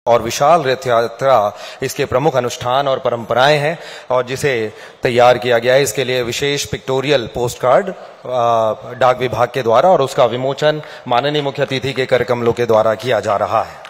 और विशाल रथ यात्रा इसके प्रमुख अनुष्ठान और परंपराएं हैं और जिसे तैयार किया गया है इसके लिए विशेष पिक्टोरियल पोस्ट कार्ड डाक विभाग के द्वारा और उसका विमोचन माननीय मुख्य अतिथि के कर कमलों के द्वारा किया जा रहा है।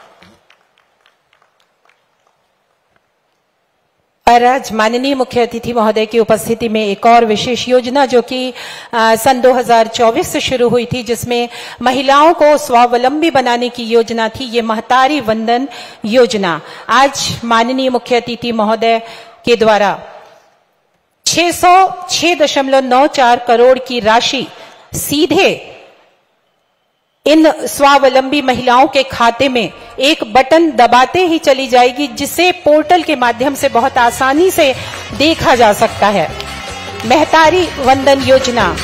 और आज माननीय मुख्य अतिथि महोदय की उपस्थिति में एक और विशेष योजना जो कि सन 2024 से शुरू हुई थी, जिसमें महिलाओं को स्वावलंबी बनाने की योजना थी, ये महतारी वंदन योजना। आज माननीय मुख्य अतिथि महोदय के द्वारा 606.94 करोड़ की राशि सीधे इन स्वावलंबी महिलाओं के खाते में एक बटन दबाते ही चली जाएगी, जिसे पोर्टल के माध्यम से बहुत आसानी से देखा जा सकता है। महतारी वंदन योजना,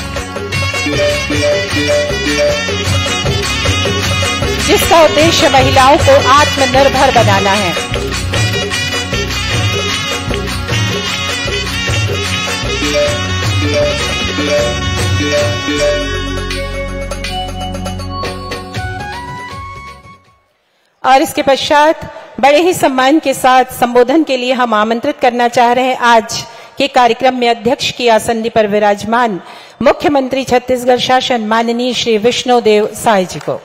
जिसका उद्देश्य महिलाओं को आत्मनिर्भर बनाना है। और इसके पश्चात बड़े ही सम्मान के साथ संबोधन के लिए हम आमंत्रित करना चाह रहे हैं आज के कार्यक्रम में अध्यक्ष की आसंदी पर विराजमान मुख्यमंत्री छत्तीसगढ़ शासन माननीय श्री विष्णुदेव साय जी को।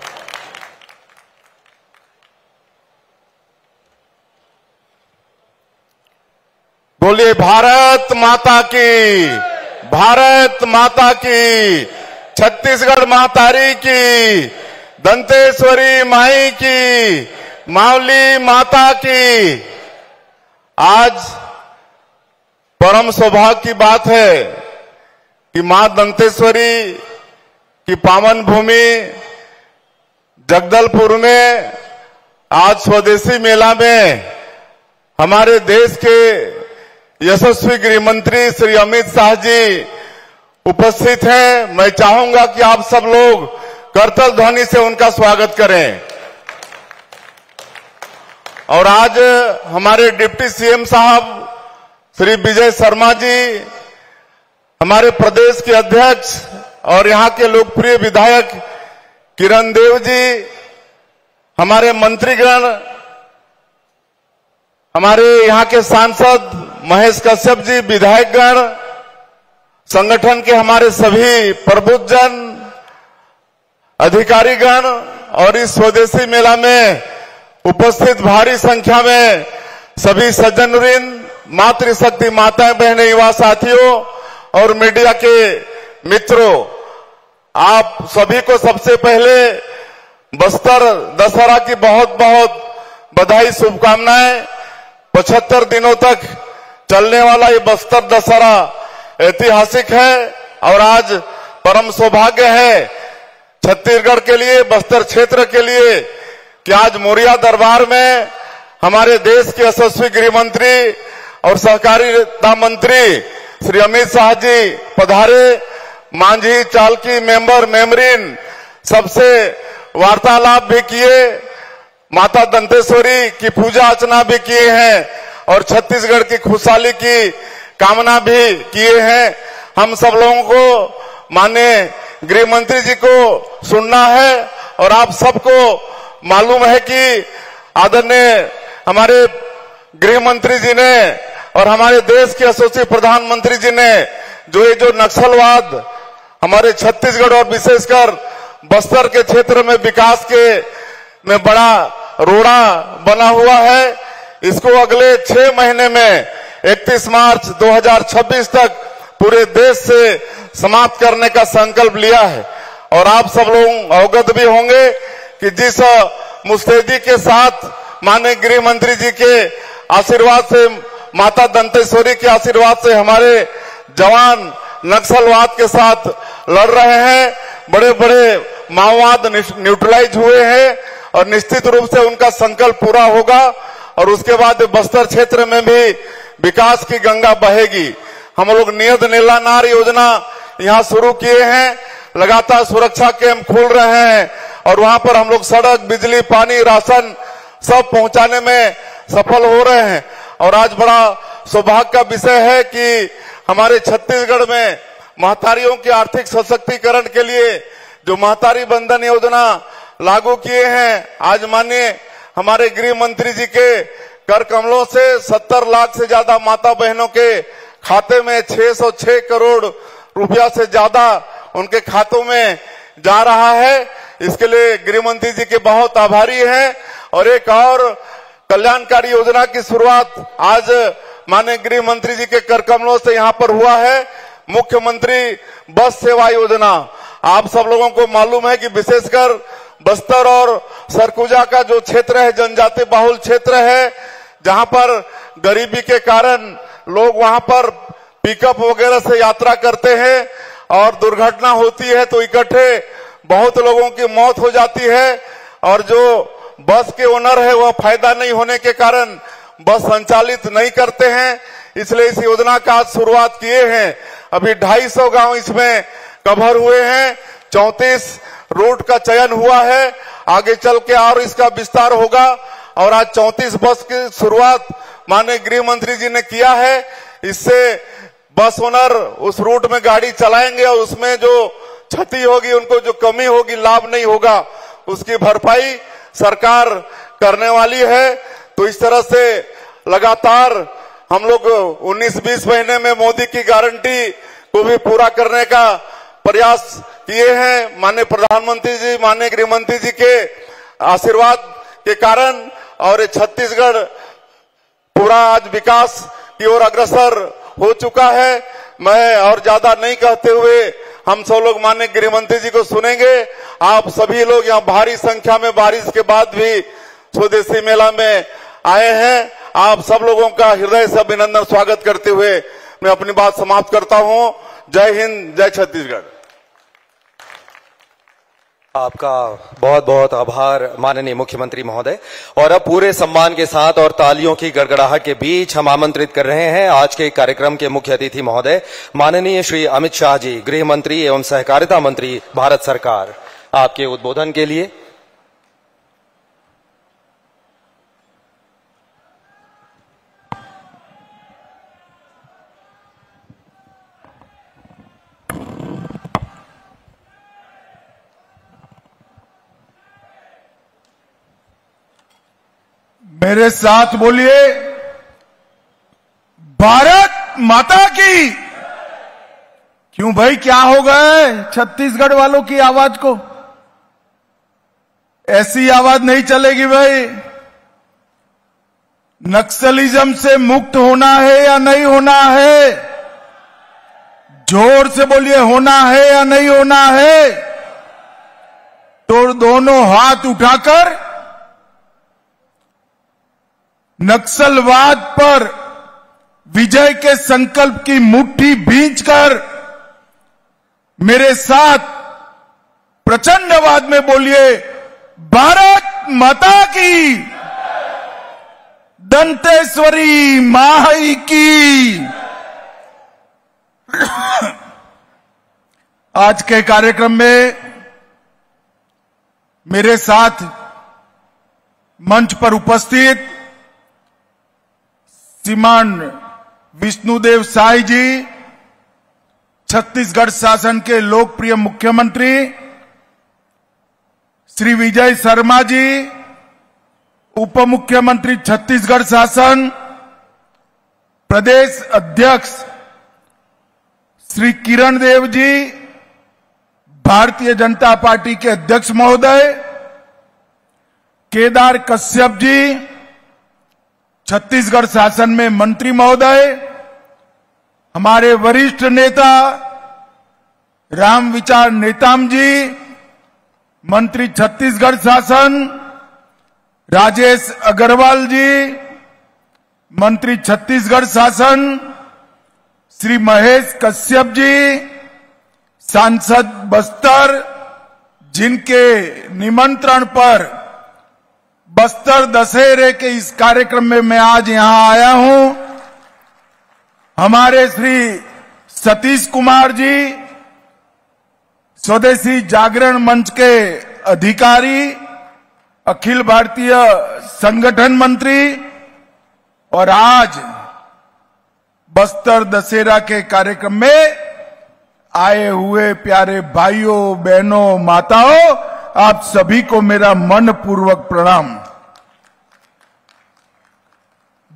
बोलिए भारत माता की, भारत माता की, छत्तीसगढ़ महतारी की, दंतेश्वरी माई की, मावली माता की। आज परम सौभाग्य की बात है कि मां दंतेश्वरी की पावन भूमि जगदलपुर में आज स्वदेशी मेला में हमारे देश के यशस्वी गृह मंत्री श्री अमित शाह जी उपस्थित हैं। मैं चाहूंगा कि आप सब लोग करतल ध्वनि से उनका स्वागत करें। और आज हमारे डिप्टी सीएम साहब श्री विजय शर्मा जी, हमारे प्रदेश के अध्यक्ष और यहां के लोकप्रिय विधायक किरण देव जी, हमारे मंत्रीगण, हमारे यहां के सांसद महेश कश्यप जी, विधायकगण, संगठन के हमारे सभी प्रबुद्धजन, अधिकारीगण और इस स्वदेशी मेला में उपस्थित भारी संख्या में सभी सज्जनवृंद, मातृशक्ति माताएं, बहनें, युवा साथियों और मीडिया के मित्रों, आप सभी को सबसे पहले बस्तर दशहरा की बहुत बहुत बधाई, शुभकामनाएं। 75 दिनों तक चलने वाला ये बस्तर दशहरा ऐतिहासिक है और आज परम सौभाग्य है छत्तीसगढ़ के लिए, बस्तर क्षेत्र के लिए कि आज मोरिया दरबार में हमारे देश के यशस्वी गृह मंत्री और सहकारिता मंत्री श्री अमित शाह जी पधारे। मांझी, चालकी, मेंबर, मेमरीन सबसे वार्तालाप भी किए, माता दंतेश्वरी की पूजा अर्चना भी किए हैं और छत्तीसगढ़ की खुशहाली की कामना भी किए हैं। हम सब लोगों को माननीय गृह मंत्री जी को सुनना है और आप सबको मालूम है कि आदरणीय हमारे गृह मंत्री जी ने और हमारे देश के यशस्वी प्रधानमंत्री जी ने जो नक्सलवाद हमारे छत्तीसगढ़ और विशेषकर बस्तर के क्षेत्र में विकास के में बड़ा रोड़ा बना हुआ है, इसको अगले 6 महीने में 31 मार्च 2026 तक पूरे देश से समाप्त करने का संकल्प लिया है। और आप सब लोग अवगत भी होंगे कि जिस मुस्तैदी के साथ माननीय गृह मंत्री जी के आशीर्वाद से, माता दंतेश्वरी के आशीर्वाद से हमारे जवान नक्सलवाद के साथ लड़ रहे हैं, बड़े बड़े माओवाद न्यूट्रलाइज हुए हैं और निश्चित रूप से उनका संकल्प पूरा होगा और उसके बाद बस्तर क्षेत्र में भी विकास की गंगा बहेगी। हम लोग नियत नीलानार योजना यहाँ शुरू किए हैं, लगातार सुरक्षा कैंप खुल रहे हैं और वहां पर हम लोग सड़क, बिजली, पानी, राशन सब पहुंचाने में सफल हो रहे हैं। और आज बड़ा सौभाग्य का विषय है कि हमारे छत्तीसगढ़ में महतारियों के आर्थिक सशक्तिकरण के लिए जो महतारी बंधन योजना लागू किए हैं, आज माननीय हमारे गृह मंत्री जी के कर कमलों से 70 लाख से ज्यादा माता बहनों के खाते में 606 करोड़ रुपया से ज्यादा उनके खातों में जा रहा है। इसके लिए गृह मंत्री जी के बहुत आभारी हैं। और एक और कल्याणकारी योजना की शुरुआत आज माननीय गृह मंत्री जी के कर कमलों से यहाँ पर हुआ है, मुख्यमंत्री बस सेवा योजना। आप सब लोगों को मालूम है कि विशेषकर बस्तर और सरगुजा का जो क्षेत्र है जनजाति बहुल क्षेत्र है, जहां पर गरीबी के कारण लोग वहां पर पिकअप वगैरह से यात्रा करते हैं और दुर्घटना होती है तो इकट्ठे बहुत लोगों की मौत हो जाती है और जो बस के ओनर है वह फायदा नहीं होने के कारण बस संचालित नहीं करते हैं। इसलिए इस योजना का आज शुरुआत किए हैं। अभी 250 गांव इसमें कवर हुए हैं, 34 रूट का चयन हुआ है, आगे चल के और इसका विस्तार होगा। और आज 34 बस की शुरुआत माननीय गृह मंत्री जी ने किया है। इससे बस ओनर उस रूट में गाड़ी चलाएंगे और उसमें जो क्षति होगी, उनको जो कमी होगी, लाभ नहीं होगा, उसकी भरपाई सरकार करने वाली है। तो इस तरह से लगातार हम लोग 19-20 महीने में मोदी की गारंटी को भी पूरा करने का प्रयास किए हैं। माननीय प्रधानमंत्री जी, माननीय गृह मंत्री जी के आशीर्वाद के कारण और ये छत्तीसगढ़ पूरा आज विकास की ओर अग्रसर हो चुका है। मैं और ज्यादा नहीं कहते हुए हम सब लोग माननीय गृह मंत्री जी को सुनेंगे। आप सभी लोग यहाँ भारी संख्या में बारिश के बाद भी स्वदेशी मेला में आए हैं। आप सब लोगों का हृदय से अभिनंदन स्वागत करते हुए मैं अपनी बात समाप्त करता हूँ। जय हिंद, जय छत्तीसगढ़। आपका बहुत बहुत आभार माननीय मुख्यमंत्री महोदय। और अब पूरे सम्मान के साथ और तालियों की गड़गड़ाहट के बीच हम आमंत्रित कर रहे हैं आज के कार्यक्रम के मुख्य अतिथि महोदय माननीय श्री अमित शाह जी, गृह मंत्री एवं सहकारिता मंत्री, भारत सरकार, आपके उद्बोधन के लिए। मेरे साथ बोलिए, भारत माता की। क्यों भाई, क्या हो गए छत्तीसगढ़ वालों की आवाज को? ऐसी आवाज नहीं चलेगी भाई। नक्सलिज्म से मुक्त होना है या नहीं होना है? जोर से बोलिए, होना है या नहीं होना है? तो दोनों हाथ उठाकर नक्सलवाद पर विजय के संकल्प की मुट्ठी भींचकर मेरे साथ प्रचंड आवाज में बोलिए, भारत माता की, दंतेश्वरी माई की। आज के कार्यक्रम में मेरे साथ मंच पर उपस्थित श्रीमान विष्णुदेव साई जी, छत्तीसगढ़ शासन के लोकप्रिय मुख्यमंत्री, श्री विजय शर्मा जी, उप मुख्यमंत्री छत्तीसगढ़ शासन, प्रदेश अध्यक्ष श्री किरण देव जी, भारतीय जनता पार्टी के अध्यक्ष महोदय, केदार कश्यप जी, छत्तीसगढ़ शासन में मंत्री महोदय, हमारे वरिष्ठ नेता राम विचार नेताम जी, मंत्री छत्तीसगढ़ शासन, राजेश अग्रवाल जी, मंत्री छत्तीसगढ़ शासन, श्री महेश कश्यप जी, सांसद बस्तर, जिनके निमंत्रण पर बस्तर दशहरे के इस कार्यक्रम में मैं आज यहां आया हूं, हमारे श्री सतीश कुमार जी, स्वदेशी जागरण मंच के अधिकारी, अखिल भारतीय संगठन मंत्री, और आज बस्तर दशहरा के कार्यक्रम में आए हुए प्यारे भाइयों, बहनों, माताओं, आप सभी को मेरा मनपूर्वक प्रणाम।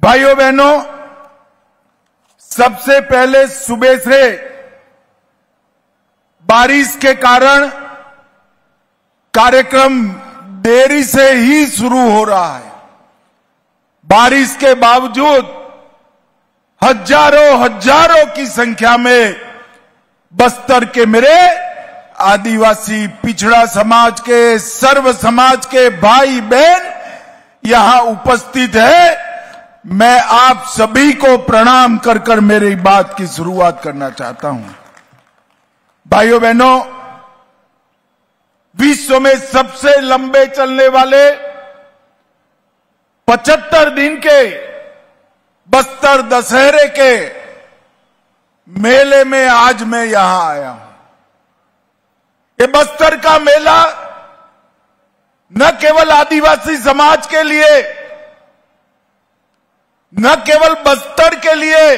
भाइयों बहनों, सबसे पहले सुबह से बारिश के कारण कार्यक्रम देरी से ही शुरू हो रहा है। बारिश के बावजूद हजारों की संख्या में बस्तर के मेरे आदिवासी, पिछड़ा समाज के, सर्व समाज के भाई बहन यहां उपस्थित है। मैं आप सभी को प्रणाम कर कर मेरी बात की शुरुआत करना चाहता हूं। भाइयों बहनों, विश्व में सबसे लंबे चलने वाले 75 दिन के बस्तर दशहरे के मेले में आज मैं यहां आया हूं। ये बस्तर का मेला न केवल आदिवासी समाज के लिए, न केवल बस्तर के लिए,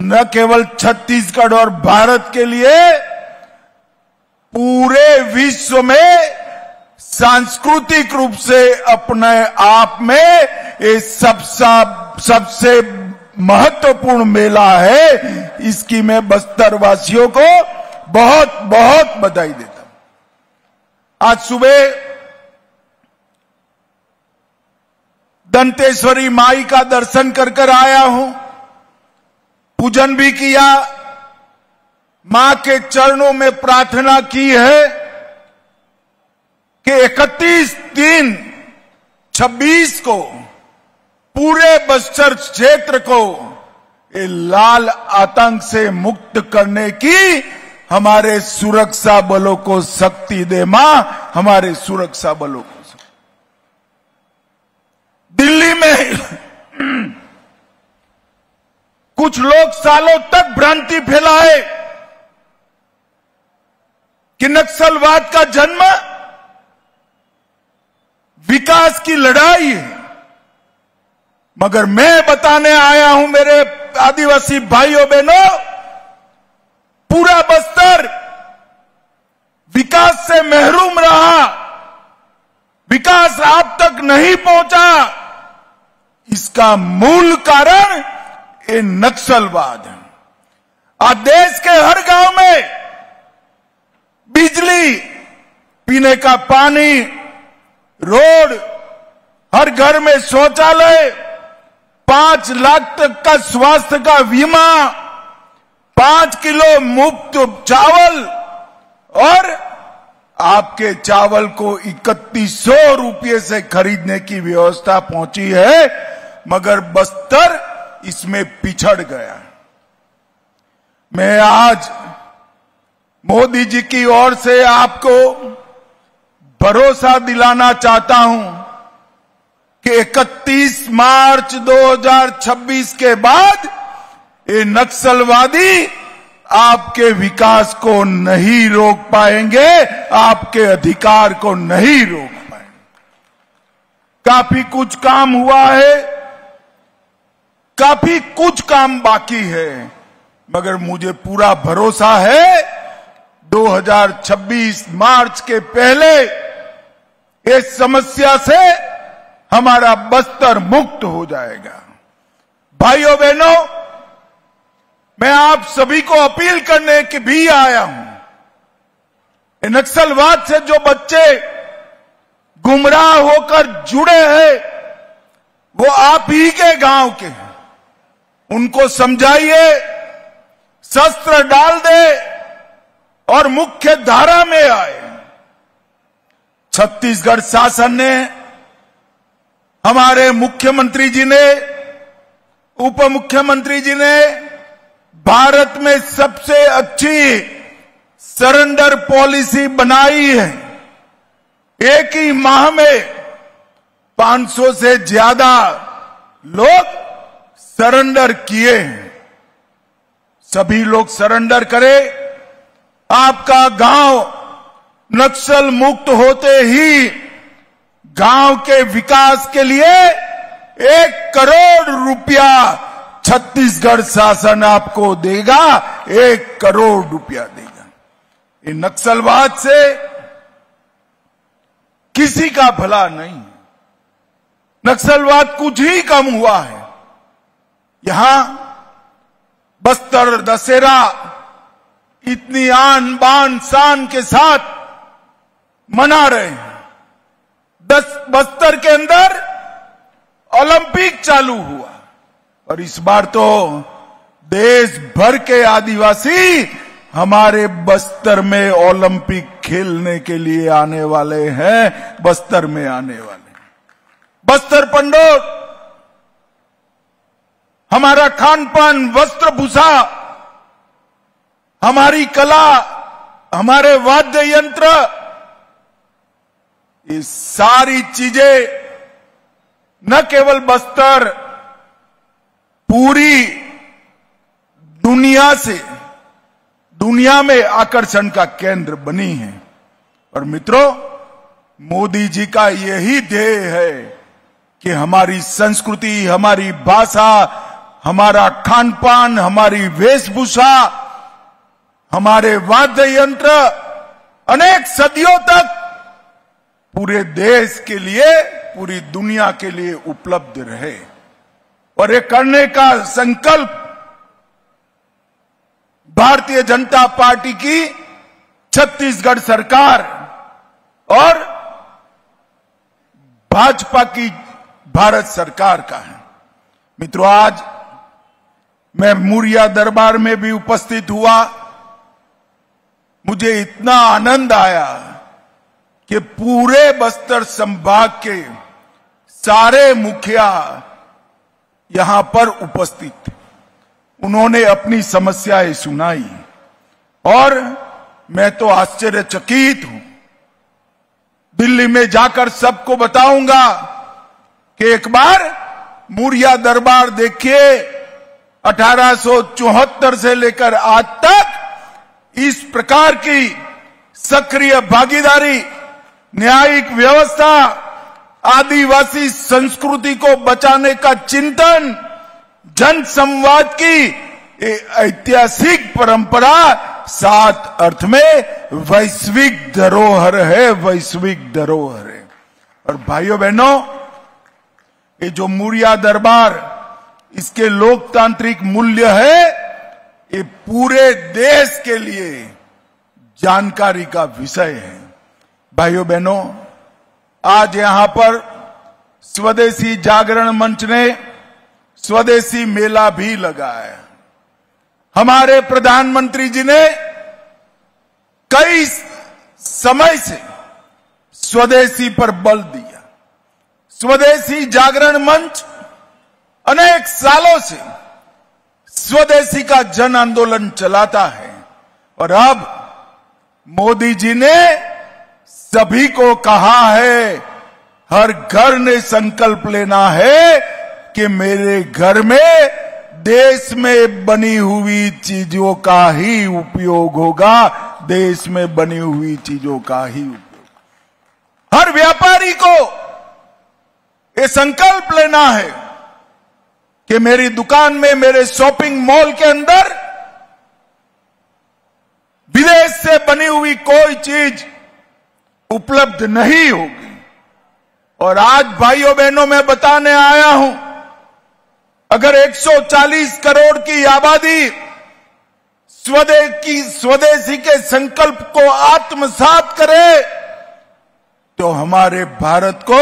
न केवल छत्तीसगढ़ और भारत के लिए, पूरे विश्व में सांस्कृतिक रूप से अपने आप में ये सबसे महत्वपूर्ण मेला है। इसकी मैं बस्तर वासियों को बहुत बहुत बधाई देता हूं। आज सुबह दंतेश्वरी माई का दर्शन कर कर आया हूं, पूजन भी किया, मां के चरणों में प्रार्थना की है कि 31/3/26 को पूरे बस्तर क्षेत्र को ये लाल आतंक से मुक्त करने की हमारे सुरक्षा बलों को शक्ति दे मां, हमारे सुरक्षा बलों को। दिल्ली में कुछ लोग सालों तक भ्रांति फैलाए कि नक्सलवाद का जन्म विकास की लड़ाई है, मगर मैं बताने आया हूं मेरे आदिवासी भाइयों बहनों, पूरा बस्तर विकास से महरूम रहा, विकास आप तक नहीं पहुंचा। इसका मूल कारण ये नक्सलवाद है। आज देश के हर गांव में बिजली, पीने का पानी, रोड, हर घर में शौचालय, 5 लाख तक का स्वास्थ्य का बीमा, 5 किलो मुफ्त चावल, और आपके चावल को 3100 रुपये से खरीदने की व्यवस्था पहुंची है, मगर बस्तर इसमें पिछड़ गया। मैं आज मोदी जी की ओर से आपको भरोसा दिलाना चाहता हूं कि 31 मार्च 2026 के बाद ये नक्सलवादी आपके विकास को नहीं रोक पाएंगे, आपके अधिकार को नहीं रोक पाएंगे। काफी कुछ काम हुआ है, काफी कुछ काम बाकी है, मगर मुझे पूरा भरोसा है 2026 मार्च के पहले इस समस्या से हमारा बस्तर मुक्त हो जाएगा। भाइयों बहनों, मैं आप सभी को अपील करने के भी आया हूं। नक्सलवाद से जो बच्चे गुमराह होकर जुड़े हैं, वो आप ही के गांव के हैं। उनको समझाइए, शस्त्र डाल दे और मुख्य धारा में आए। छत्तीसगढ़ शासन ने, हमारे मुख्यमंत्री जी ने, उप मुख्यमंत्री जी ने भारत में सबसे अच्छी सरेंडर पॉलिसी बनाई है। एक ही माह में 500 से ज्यादा लोग सरेंडर किए हैं। सभी लोग सरेंडर करें। आपका गांव नक्सल मुक्त होते ही गांव के विकास के लिए 1 करोड़ रुपया छत्तीसगढ़ शासन आपको देगा। 1 करोड़ रुपया देगा। ये नक्सलवाद से किसी का भला नहीं। नक्सलवाद कुछ ही कम हुआ है। यहां बस्तर दशहरा इतनी आन बान शान के साथ मना रहे हैं। बस्तर के अंदर ओलंपिक चालू हुआ और इस बार तो देश भर के आदिवासी हमारे बस्तर में ओलंपिक खेलने के लिए आने वाले हैं, बस्तर में आने वाले हैं। बस्तर पंडोर, हमारा खान पान, वस्त्र भूषा, हमारी कला, हमारे वाद्य यंत्र, ये सारी चीजें न केवल बस्तर पूरी दुनिया में आकर्षण का केंद्र बनी है। और मित्रों, मोदी जी का यही ध्येय है कि हमारी संस्कृति, हमारी भाषा, हमारा खान पान, हमारी वेशभूषा, हमारे वाद्य यंत्र अनेक सदियों तक पूरे देश के लिए, पूरी दुनिया के लिए उपलब्ध रहे। और ये करने का संकल्प भारतीय जनता पार्टी की छत्तीसगढ़ सरकार और भाजपा की भारत सरकार का है। मित्रों, आज मैं मुरिया दरबार में भी उपस्थित हुआ। मुझे इतना आनंद आया कि पूरे बस्तर संभाग के सारे मुखिया यहां पर उपस्थित थे। उन्होंने अपनी समस्याएं सुनाई और मैं तो आश्चर्यचकित हूं। दिल्ली में जाकर सबको बताऊंगा कि एक बार मुरिया दरबार देखिए, 1874 से लेकर आज तक इस प्रकार की सक्रिय भागीदारी, न्यायिक व्यवस्था, आदिवासी संस्कृति को बचाने का चिंतन, जन संवाद की ऐतिहासिक परंपरा सात अर्थ में वैश्विक धरोहर है, वैश्विक धरोहर है। और भाइयों बहनों, ये जो मुरिया दरबार, इसके लोकतांत्रिक मूल्य है, ये पूरे देश के लिए जानकारी का विषय है। भाइयों बहनों, आज यहां पर स्वदेशी जागरण मंच ने स्वदेशी मेला भी लगाया। हमारे प्रधानमंत्री जी ने कई समय से स्वदेशी पर बल दिया। स्वदेशी जागरण मंच अनेक सालों से स्वदेशी का जन आंदोलन चलाता है और अब मोदी जी ने सभी को कहा है, हर घर ने संकल्प लेना है कि मेरे घर में देश में बनी हुई चीजों का ही उपयोग होगा, देश में बनी हुई चीजों का ही उपयोग। हर व्यापारी को ये संकल्प लेना है कि मेरी दुकान में, मेरे शॉपिंग मॉल के अंदर विदेश से बनी हुई कोई चीज उपलब्ध नहीं होगी। और आज भाइयों बहनों, मैं बताने आया हूं, अगर 140 करोड़ की आबादी स्वदेशी के संकल्प को आत्मसात करे तो हमारे भारत को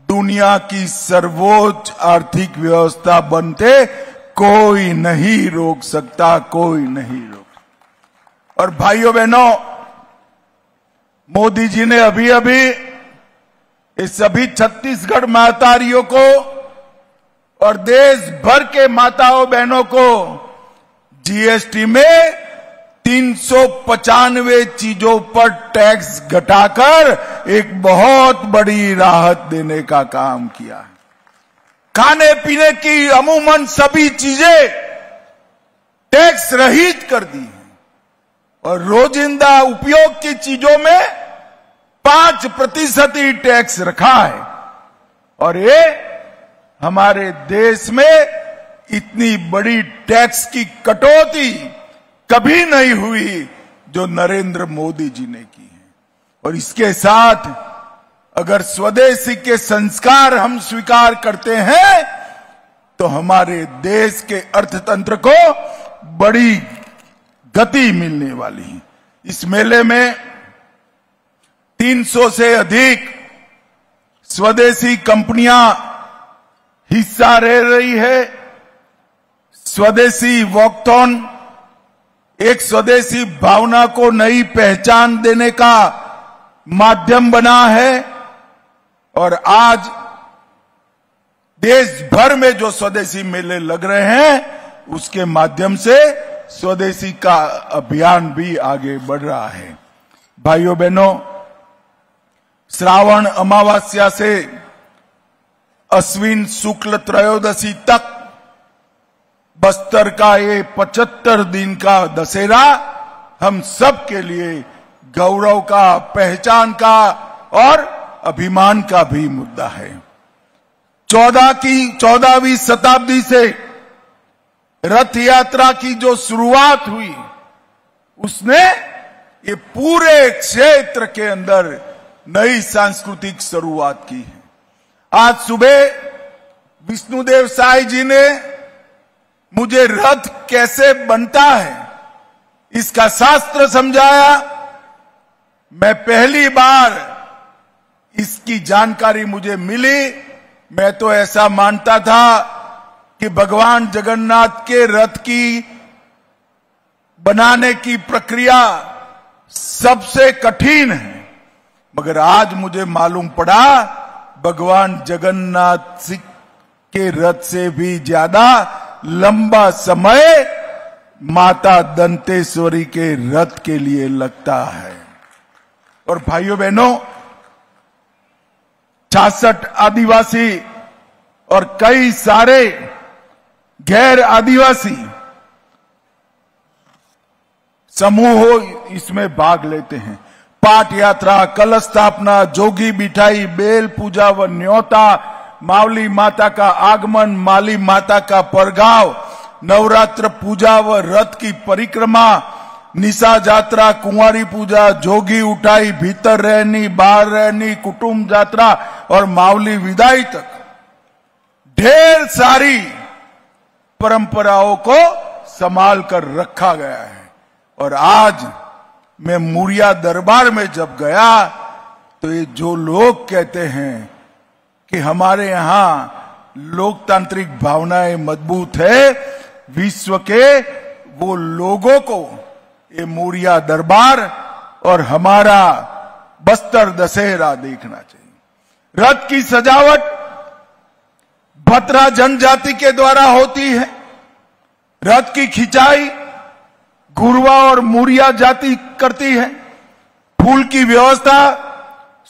दुनिया की सर्वोच्च आर्थिक व्यवस्था बनते कोई नहीं रोक सकता, कोई नहीं रोक सकता। और भाइयों बहनों, मोदी जी ने अभी अभी इस सभी छत्तीसगढ़ महतारियों को और देश भर के माताओं बहनों को जीएसटी में 395 चीजों पर टैक्स घटाकर एक बहुत बड़ी राहत देने का काम किया है। खाने पीने की अमूमन सभी चीजें टैक्स रहित कर दी है और रोजिंदा उपयोग की चीजों में 5% ही टैक्स रखा है। और ये हमारे देश में इतनी बड़ी टैक्स की कटौती कभी नहीं हुई जो नरेंद्र मोदी जी ने की है। और इसके साथ अगर स्वदेशी के संस्कार हम स्वीकार करते हैं तो हमारे देश के अर्थतंत्र को बड़ी गति मिलने वाली है। इस मेले में 300 से अधिक स्वदेशी कंपनियां हिस्सा ले रही है। स्वदेशी वॉकथॉन एक स्वदेशी भावना को नई पहचान देने का माध्यम बना है और आज देश भर में जो स्वदेशी मेले लग रहे हैं उसके माध्यम से स्वदेशी का अभियान भी आगे बढ़ रहा है। भाइयों बहनों, श्रावण अमावस्या से अश्विन शुक्ल त्रयोदशी तक बस्तर का ये 75 दिन का दशहरा हम सब के लिए गौरव का, पहचान का और अभिमान का भी मुद्दा है। 14वीं शताब्दी से रथ यात्रा की जो शुरुआत हुई उसने ये पूरे क्षेत्र के अंदर नई सांस्कृतिक शुरुआत की है। आज सुबह विष्णुदेव साई जी ने मुझे रथ कैसे बनता है इसका शास्त्र समझाया। मैं पहली बार इसकी जानकारी मुझे मिली। मैं तो ऐसा मानता था कि भगवान जगन्नाथ के रथ की बनाने की प्रक्रिया सबसे कठिन है, मगर आज मुझे मालूम पड़ा भगवान जगन्नाथ के रथ से भी ज्यादा लंबा समय माता दंतेश्वरी के रथ के लिए लगता है। और भाइयों बहनों, 66 आदिवासी और कई सारे गैर आदिवासी समूह इसमें भाग लेते हैं। पाठ यात्रा, कलश स्थापना, जोगी बिठाई, बेल पूजा व न्योता, मावली माता का आगमन, माली माता का परगाव, नवरात्र पूजा व रथ की परिक्रमा, निशा यात्रा, कुंवारी पूजा, जोगी उठाई, भीतर रहनी, बाहर रहनी, कुटुंब यात्रा और मावली विदाई तक ढेर सारी परंपराओं को संभाल कर रखा गया है। और आज मैं मुरिया दरबार में जब गया तो ये जो लोग कहते हैं कि हमारे यहां लोकतांत्रिक भावनाएं मजबूत है, विश्व के वो लोगों को ये मुरिया दरबार और हमारा बस्तर दशहरा देखना चाहिए। रथ की सजावट भतरा जनजाति के द्वारा होती है। रथ की खिंचाई घुरवा और मुरिया जाति करती है। फूल की व्यवस्था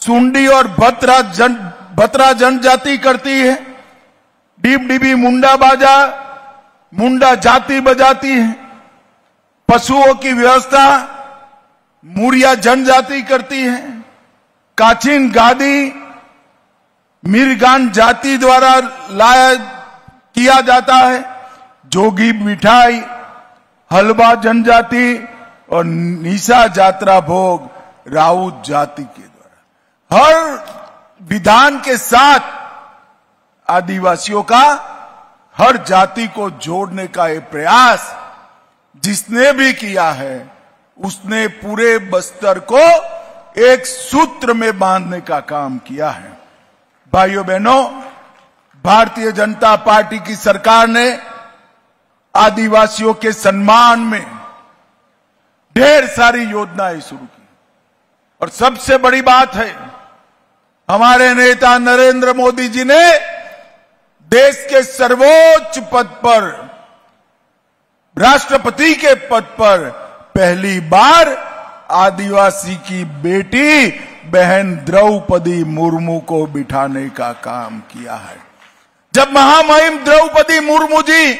सुंडी और भतरा जनजाति करती है। डिब डिबी मुंडा बाजा मुंडा जाति बजाती है। पशुओं की व्यवस्था मुरिया जनजाति करती है। काचिन गादी मिरगान जाति द्वारा लाया किया जाता है। जोगी मिठाई हलवा जनजाति और निशा यात्रा भोग राउत जाति के द्वारा। हर विधान के साथ आदिवासियों का हर जाति को जोड़ने का ये प्रयास जिसने भी किया है उसने पूरे बस्तर को एक सूत्र में बांधने का काम किया है। भाइयों बहनों, भारतीय जनता पार्टी की सरकार ने आदिवासियों के सम्मान में ढेर सारी योजनाएं शुरू की और सबसे बड़ी बात है हमारे नेता नरेंद्र मोदी जी ने देश के सर्वोच्च पद पर, राष्ट्रपति के पद पर पहली बार आदिवासी की बेटी बहन द्रौपदी मुर्मू को बिठाने का काम किया है। जब महामहिम द्रौपदी मुर्मू जी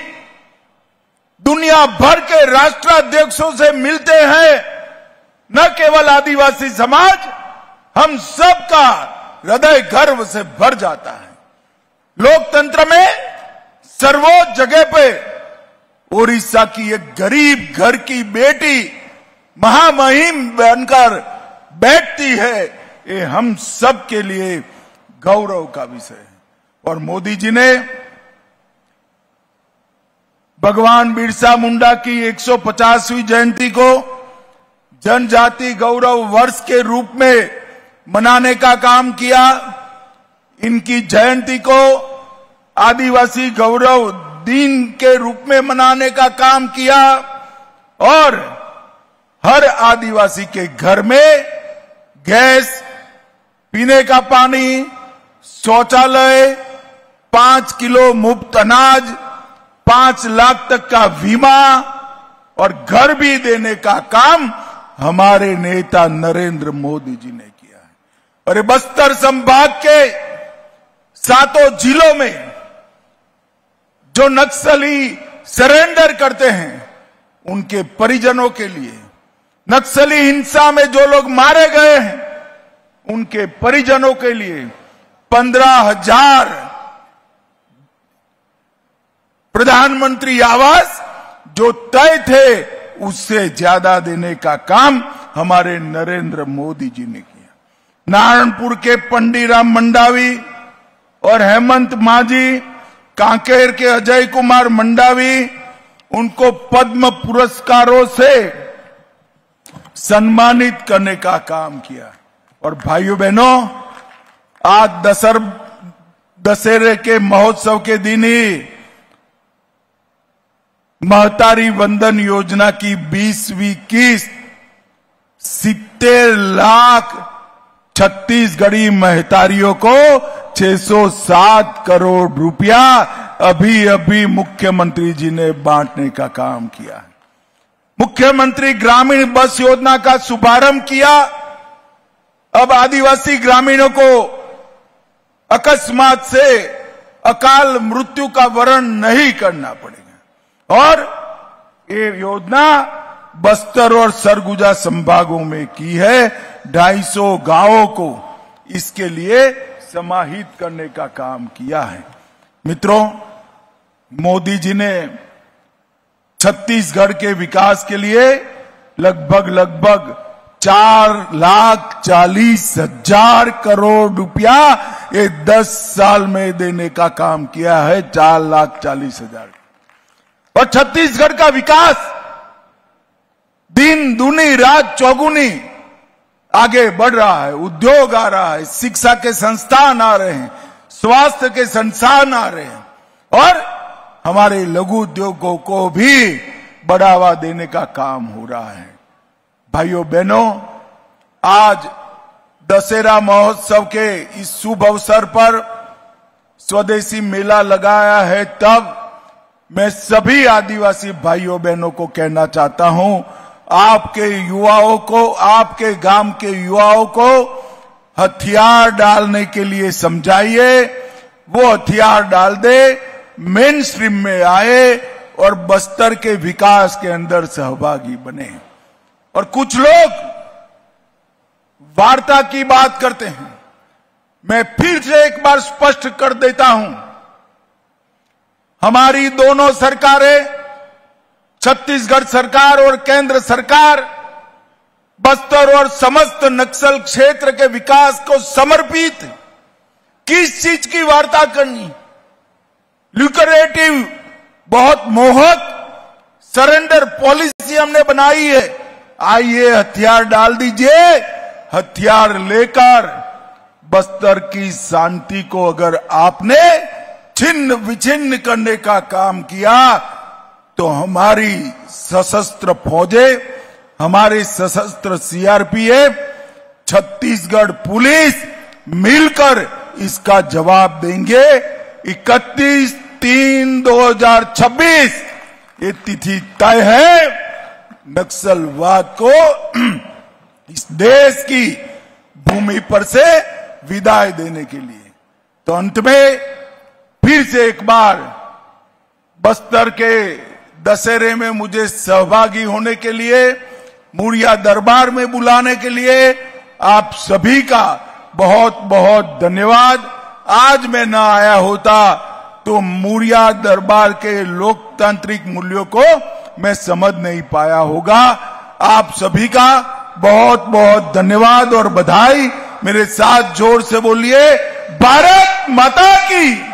दुनिया भर के राष्ट्राध्यक्षों से मिलते हैं, न केवल आदिवासी समाज, हम सबका हृदय गर्व से भर जाता है। लोकतंत्र में सर्वोच्च जगह पे ओडिशा की एक गरीब घर की बेटी महामहिम बनकर बैठती है, ये हम सब के लिए गौरव का विषय है। और मोदी जी ने भगवान बिरसा मुंडा की 150वीं जयंती को जनजाति गौरव वर्ष के रूप में मनाने का काम किया। इनकी जयंती को आदिवासी गौरव दिन के रूप में मनाने का काम किया और हर आदिवासी के घर में गैस, पीने का पानी, शौचालय, 5 किलो मुफ्त अनाज, 5 लाख तक का बीमा और घर भी देने का काम हमारे नेता नरेंद्र मोदी जी ने किया है। और ये बस्तर संभाग के 7 जिलों में जो नक्सली सरेंडर करते हैं उनके परिजनों के लिए, नक्सली हिंसा में जो लोग मारे गए हैं उनके परिजनों के लिए 15,000 प्रधानमंत्री आवास जो तय थे उससे ज्यादा देने का काम हमारे नरेंद्र मोदी जी ने किया। नारायणपुर के पंडीराम मंडावी और हेमंत मांझी, कांकेर के अजय कुमार मंडावी, उनको पद्म पुरस्कारों से सम्मानित करने का काम किया। और भाइयों बहनों, आज दशहरे के महोत्सव के दिन ही महतारी वंदन योजना की 20वीं किस्त 70 लाख छत्तीसगढ़ी महतारियों को 607 करोड़ रुपया अभी अभी मुख्यमंत्री जी ने बांटने का काम किया है। मुख्यमंत्री ग्रामीण बस योजना का शुभारंभ किया। अब आदिवासी ग्रामीणों को अकस्मात से अकाल मृत्यु का वरण नहीं करना पड़ेगा। और ये योजना बस्तर और सरगुजा संभागों में की है। 250 गांवों को इसके लिए समाहित करने का काम किया है। मित्रों, मोदी जी ने छत्तीसगढ़ के विकास के लिए लगभग 4,40,000 करोड़ रुपया ये 10 साल में देने का काम किया है। 4,40,000। और छत्तीसगढ़ का विकास दिन दूनी रात चौगुनी आगे बढ़ रहा है। उद्योग आ रहा है, शिक्षा के संस्थान आ रहे हैं, स्वास्थ्य के संस्थान आ रहे हैं और हमारे लघु उद्योगों को भी बढ़ावा देने का काम हो रहा है। भाइयों बहनों, आज दशहरा महोत्सव के इस शुभ अवसर पर स्वदेशी मेला लगाया है। तब मैं सभी आदिवासी भाइयों बहनों को कहना चाहता हूं, आपके युवाओं को, आपके गांव के युवाओं को हथियार डालने के लिए समझाइए। वो हथियार डाल दे, मेन स्ट्रीम में आए और बस्तर के विकास के अंदर सहभागी बने। और कुछ लोग वार्ता की बात करते हैं। मैं फिर से एक बार स्पष्ट कर देता हूं, हमारी दोनों सरकारें, छत्तीसगढ़ सरकार और केंद्र सरकार, बस्तर और समस्त नक्सल क्षेत्र के विकास को समर्पित। किस चीज की वार्ता करनी? ल्यूक्रेटिव, बहुत मोहक सरेंडर पॉलिसी हमने बनाई है। आइए हथियार डाल दीजिए। हथियार लेकर बस्तर की शांति को अगर आपने छिन्न विछिन्न करने का काम किया तो हमारी सशस्त्र फौजें, हमारे सशस्त्र सीआरपीएफ, छत्तीसगढ़ पुलिस मिलकर इसका जवाब देंगे। 31/3/2026 ये तिथि तय है नक्सलवाद को इस देश की भूमि पर से विदाई देने के लिए। तो अंत में फिर से एक बार बस्तर के दशहरे में मुझे सहभागी होने के लिए, मुड़िया दरबार में बुलाने के लिए आप सभी का बहुत बहुत धन्यवाद। आज मैं न आया होता तो मुड़िया दरबार के लोकतांत्रिक मूल्यों को मैं समझ नहीं पाया होगा। आप सभी का बहुत बहुत धन्यवाद और बधाई। मेरे साथ जोर से बोलिए, भारत माता की।